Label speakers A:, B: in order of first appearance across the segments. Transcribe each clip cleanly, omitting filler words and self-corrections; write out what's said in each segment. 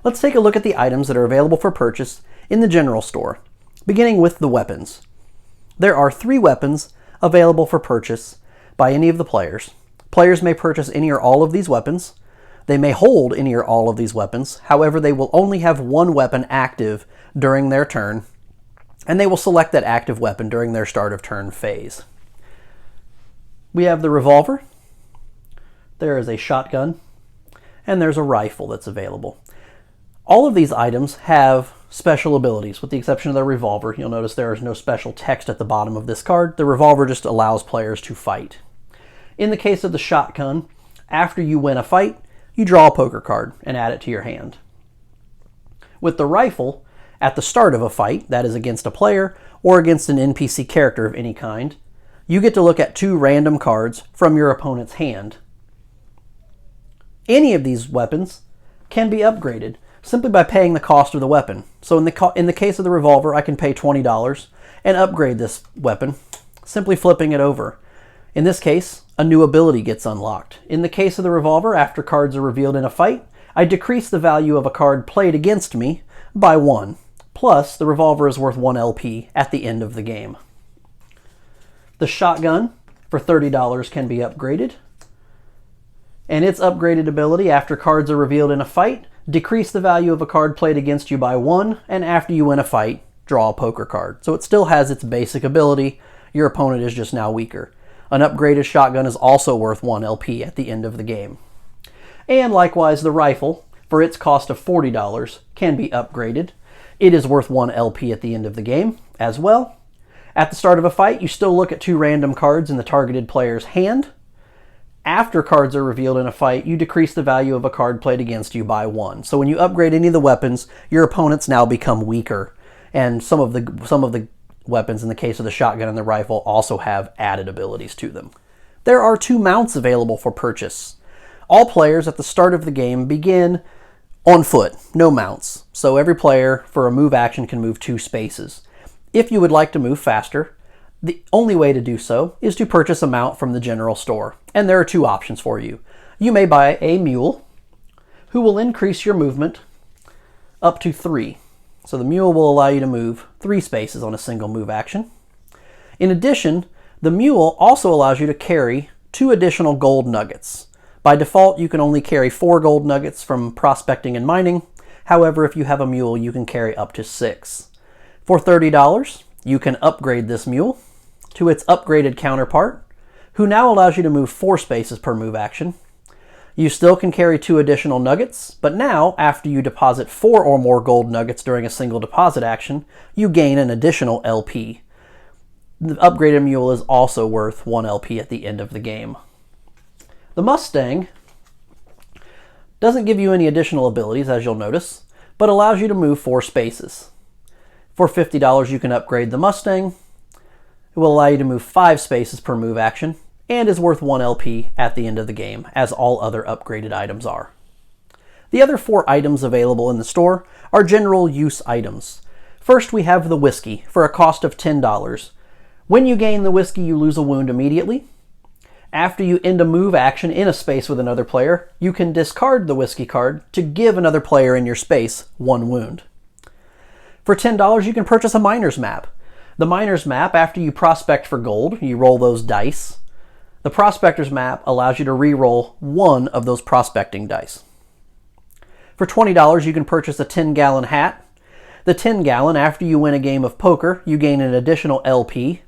A: Let's take a look at the items that are available for purchase in the general store, beginning with the weapons. There are 3 weapons available for purchase by any of the players. Players may purchase any or all of these weapons. They may hold any or all of these weapons. However, they will only have one weapon active during their turn, and they will select that active weapon during their start of turn phase. We have the revolver, there is a shotgun, and there's a rifle that's available. All of these items have special abilities, with the exception of the revolver. You'll notice there is no special text at the bottom of this card. The revolver just allows players to fight. In the case of the shotgun, after you win a fight, you draw a poker card and add it to your hand. With the rifle, at the start of a fight, that is against a player or against an NPC character of any kind, you get to look at 2 random cards from your opponent's hand. Any of these weapons can be upgraded simply by paying the cost of the weapon. So in the case of the revolver, I can pay $20 and upgrade this weapon, simply flipping it over. In this case, a new ability gets unlocked. In the case of the revolver, after cards are revealed in a fight, I decrease the value of a card played against me by 1. Plus, the revolver is worth 1 LP at the end of the game. The shotgun, for $30, can be upgraded. And its upgraded ability, after cards are revealed in a fight, decrease the value of a card played against you by 1, and after you win a fight, draw a poker card. So it still has its basic ability. Your opponent is just now weaker. An upgraded shotgun is also worth 1 LP at the end of the game. And likewise, the rifle, for its cost of $40, can be upgraded. It is worth 1 LP at the end of the game as well. At the start of a fight, you still look at 2 random cards in the targeted player's hand. After cards are revealed in a fight, you decrease the value of a card played against you by 1. So when you upgrade any of the weapons, your opponents now become weaker. And some of the weapons, in the case of the shotgun and the rifle, also have added abilities to them. There are 2 mounts available for purchase. All players at the start of the game begin on foot, no mounts. So every player, for a move action, can move 2 spaces. If you would like to move faster, the only way to do so is to purchase a mount from the general store. And there are 2 options for you. You may buy a mule, who will increase your movement up to 3. So the mule will allow you to move 3 spaces on a single move action. In addition, the mule also allows you to carry 2 additional gold nuggets. By default, you can only carry 4 gold nuggets from prospecting and mining. However, if you have a mule, you can carry up to 6. For $30, you can upgrade this mule to its upgraded counterpart, who now allows you to move 4 spaces per move action. You still can carry 2 additional nuggets, but now, after you deposit 4 or more gold nuggets during a single deposit action, you gain an additional LP. The upgraded mule is also worth 1 LP at the end of the game. The Mustang doesn't give you any additional abilities, as you'll notice, but allows you to move 4 spaces. For $50, you can upgrade the Mustang. It will allow you to move 5 spaces per move action, and is worth 1 LP at the end of the game, as all other upgraded items are. The other 4 items available in the store are general use items. First, we have the whiskey for a cost of $10. When you gain the whiskey, you lose a wound immediately. After you end a move action in a space with another player, you can discard the whiskey card to give another player in your space 1 wound. For $10, you can purchase a miner's map. The miner's map, after you prospect for gold, you roll those dice. The Prospectors Map allows you to re-roll 1 of those prospecting dice. For $20, you can purchase a 10-gallon hat. The 10-gallon, after you win a game of poker, you gain an additional LP.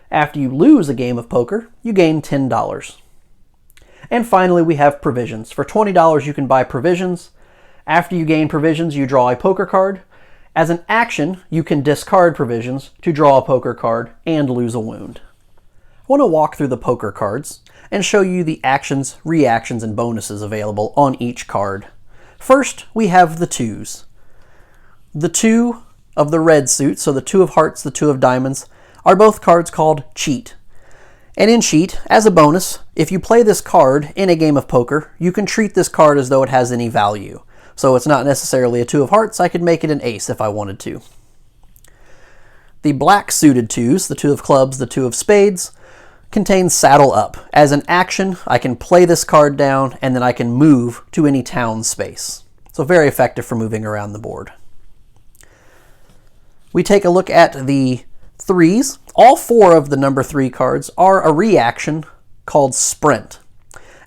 A: After you lose a game of poker, you gain $10. And finally, we have provisions. For $20, you can buy provisions. After you gain provisions, you draw a poker card. As an action, you can discard provisions to draw a poker card and lose a wound. I want to walk through the poker cards and show you the actions, reactions, and bonuses available on each card. First, we have the 2s. The 2 of the red suit, so the 2 of hearts, the 2 of diamonds, are both cards called Cheat. And in Cheat, as a bonus, if you play this card in a game of poker, you can treat this card as though it has any value. So it's not necessarily a 2 of hearts, I could make it an ace if I wanted to. The black suited 2s, the 2 of clubs, the 2 of spades, contains Saddle Up. As an action, I can play this card down and then I can move to any town space. So very effective for moving around the board. We take a look at the threes. All 4 of the number 3 cards are a reaction called Sprint.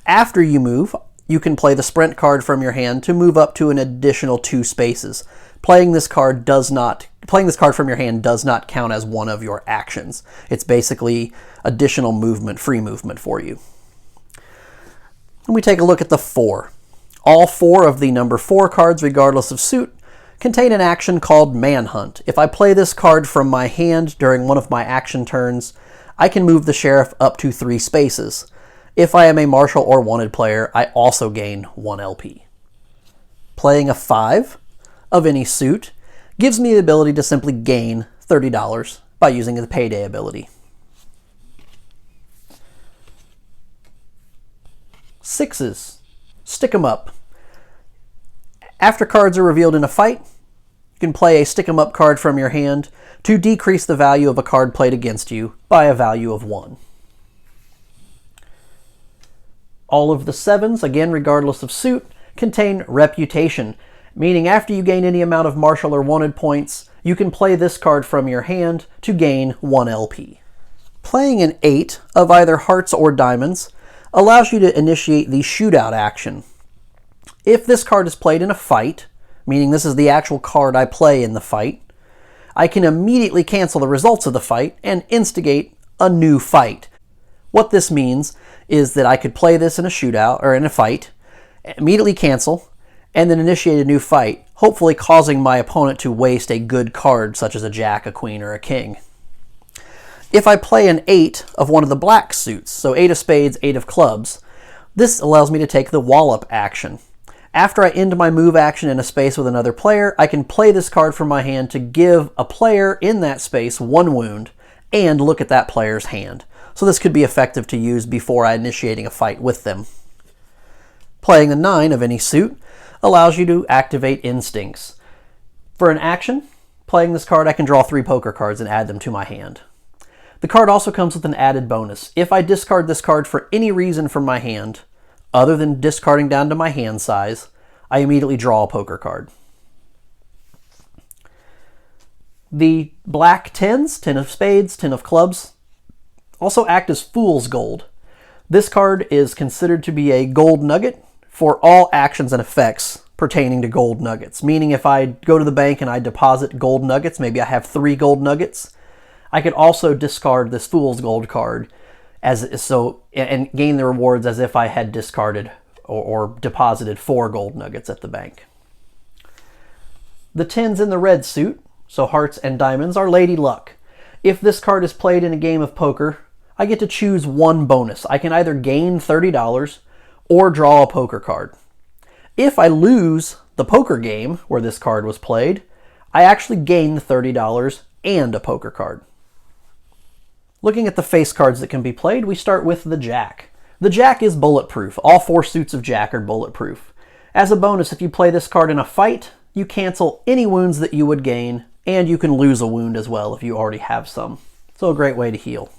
A: After you move, you can play the Sprint card from your hand to move up to an additional 2 spaces. Playing this card from your hand does not count as one of your actions. It's basically additional movement, free movement for you. And we take a look at the 4. All 4 of the number 4 cards, regardless of suit, contain an action called Manhunt. If I play this card from my hand during one of my action turns, I can move the sheriff up to 3 spaces. If I am a marshal or wanted player, I also gain 1 LP. Playing a 5 of any suit gives me the ability to simply gain $30 by using the payday ability. 6s. Stick 'em up. After cards are revealed in a fight, you can play a stick 'em up card from your hand to decrease the value of a card played against you by a value of 1. All of the 7s, again regardless of suit, contain Reputation, meaning after you gain any amount of martial or wanted points, you can play this card from your hand to gain 1 LP. Playing an 8 of either hearts or diamonds allows you to initiate the shootout action. If this card is played in a fight, meaning this is the actual card I play in the fight, I can immediately cancel the results of the fight and instigate a new fight. What this means is that I could play this in a shootout or in a fight, immediately cancel, and then initiate a new fight, hopefully causing my opponent to waste a good card such as a jack, a queen, or a king. If I play an 8 of one of the black suits, so 8 of spades, 8 of clubs, this allows me to take the wallop action. After I end my move action in a space with another player, I can play this card from my hand to give a player in that space 1 wound and look at that player's hand. So this could be effective to use before initiating a fight with them. Playing the 9 of any suit allows you to activate Instincts. For an action, playing this card, I can draw 3 poker cards and add them to my hand. The card also comes with an added bonus. If I discard this card for any reason from my hand, other than discarding down to my hand size, I immediately draw a poker card. The black 10s, 10 of spades, 10 of clubs, also act as fool's gold. This card is considered to be a gold nugget for all actions and effects pertaining to gold nuggets. Meaning if I go to the bank and I deposit gold nuggets, maybe I have 3 gold nuggets, I could also discard this fool's gold card and gain the rewards as if I had discarded or deposited 4 gold nuggets at the bank. The 10s in the red suit, so hearts and diamonds, are Lady Luck. If this card is played in a game of poker, I get to choose 1 bonus. I can either gain $30 or draw a poker card. If I lose the poker game where this card was played, I actually gain the $30 and a poker card. Looking at the face cards that can be played, we start with the Jack. The Jack is bulletproof. All 4 suits of Jack are bulletproof. As a bonus, if you play this card in a fight, you cancel any wounds that you would gain, and you can lose a wound as well if you already have some. So a great way to heal.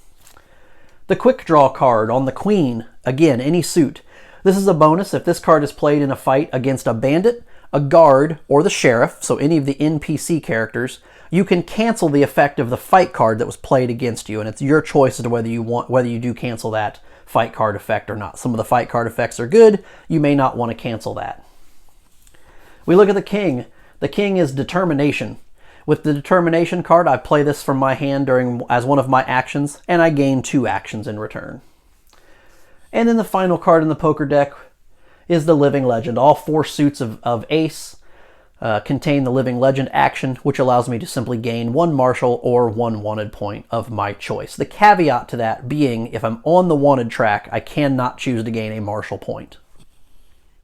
A: The Quick Draw card on the Queen, again, any suit. This is a bonus if this card is played in a fight against a bandit, a guard, or the sheriff, so any of the NPC characters. You can cancel the effect of the fight card that was played against you, and it's your choice as to whether you do cancel that fight card effect or not. Some of the fight card effects are good. You may not want to cancel that. We look at the King. The King is Determination. With the Determination card, I play this from my hand as one of my actions, and I gain 2 actions in return. And then the final card in the poker deck is the Living Legend. All 4 suits of Ace contain the Living Legend action, which allows me to simply gain 1 martial or 1 wanted point of my choice. The caveat to that being, if I'm on the wanted track, I cannot choose to gain a martial point.